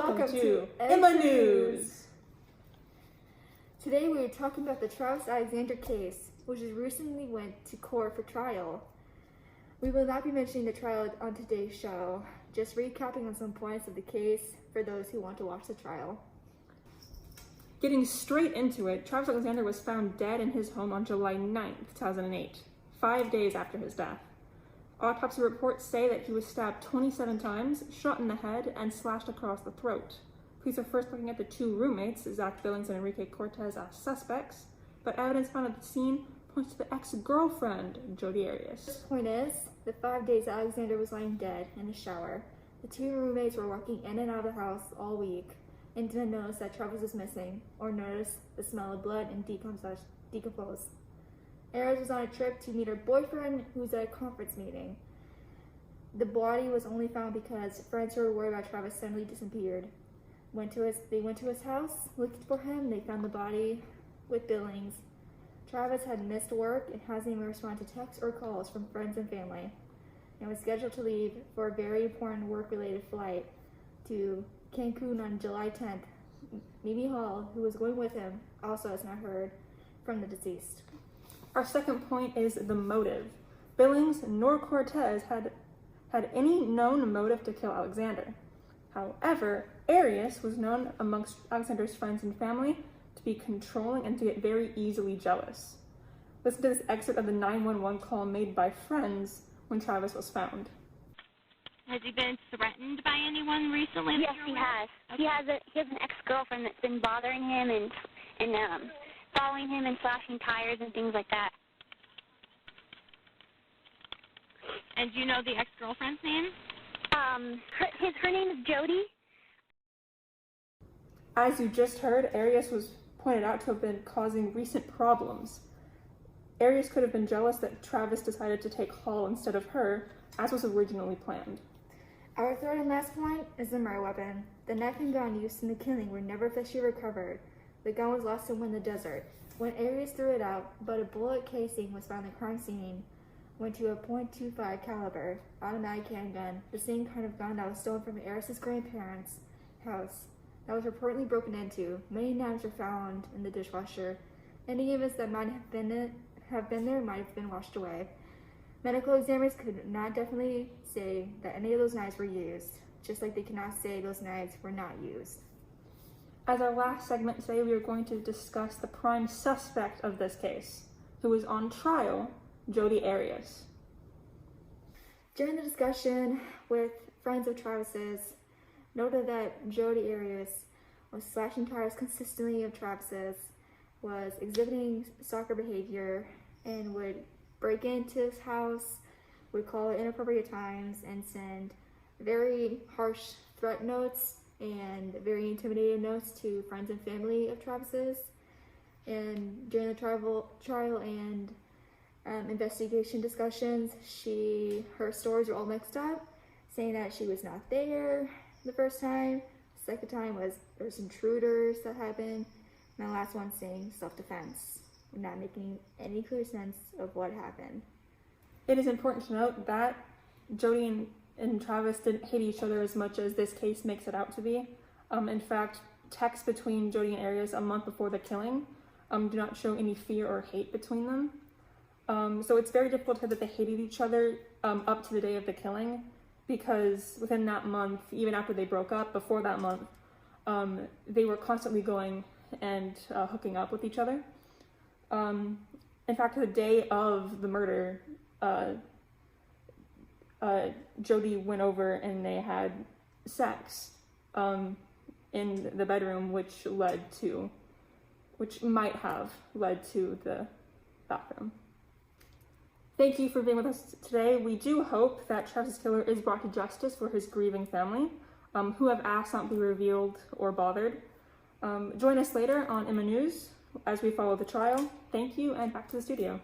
Welcome to EHME News! Today we are talking about the Travis Alexander case, which has recently went to court for trial. We will not be mentioning the trial on today's show, just recapping on some points of the case for those who want to watch the trial. Getting straight into it, Travis Alexander was found dead in his home on July 9, 2008, 5 days after his death. Autopsy reports say that he was stabbed 27 times, shot in the head, and slashed across the throat. Police are first looking at the two roommates, Zach Billings and Enrique Cortez, as suspects, but evidence found at the scene points to the ex-girlfriend, Jodi Arias. The point is, the 5 days Alexander was lying dead in the shower, the two roommates were walking in and out of the house all week and didn't notice that Travis was missing or notice the smell of blood and decompose. Arias was on a trip to meet her boyfriend, who was at a conference meeting. The body was only found because friends who were worried about Travis suddenly disappeared. They went to his house, looked for him, they found the body with Billings. Travis had missed work and hasn't even responded to texts or calls from friends and family, and was scheduled to leave for a very important work-related flight to Cancun on July 10th. Mimi Hall, who was going with him, also has not heard from the deceased. Our second point is the motive. Billings nor Cortez had any known motive to kill Alexander. However, Arias was known amongst Alexander's friends and family to be controlling and to get very easily jealous. Listen to this excerpt of the 911 call made by friends when Travis was found. Has he been threatened by anyone recently? Yes, he has. Okay. He has an ex-girlfriend that's been bothering him and following him and slashing tires and things like that. And do you know the ex-girlfriend's name? Her name is Jodi. As you just heard, Arias was pointed out to have been causing recent problems. Arias could have been jealous that Travis decided to take Hall instead of her, as was originally planned. Our third and last point is the murder weapon. The knife and gun used in the killing were never officially recovered. The gun was lost somewhere in the desert. When Arias threw it out, but a bullet casing was found at the crime scene, went to a .25 caliber automatic handgun, the same kind of gun that was stolen from Arias' grandparents' house that was reportedly broken into. Many knives were found in the dishwasher. Any evidence that might have been there might have been washed away. Medical examiners could not definitely say that any of those knives were used, just like they cannot say those knives were not used. As our last segment today, we are going to discuss the prime suspect of this case, who is on trial, Jodi Arias. During the discussion with friends of Travis's, noted that Jodi Arias was slashing tires consistently of Travis's, was exhibiting stalker behavior, and would break into his house, would call at inappropriate times, and send very harsh threat notes and very intimidating notes to friends and family of Travis's. And during the trial and investigation discussions, her stories were all mixed up, saying that she was not there the first time. The second time was there's intruders that happened, and the last one saying self-defense, not making any clear sense of what happened. It is important to note that Jodi and Travis didn't hate each other as much as this case makes it out to be. In fact, texts between Jodi and Arias a month before the killing do not show any fear or hate between them. So it's very difficult to say that they hated each other up to the day of the killing, because within that month, even after they broke up, before that month, they were constantly going and hooking up with each other. In fact, the day of the murder, Jodi went over and they had sex in the bedroom, which might have led to the bathroom. Thank you for being with us today. We do hope that Travis' killer is brought to justice for his grieving family, who have asked not be revealed or bothered. Join us later on EHME News as we follow the trial. Thank you, and back to the studio.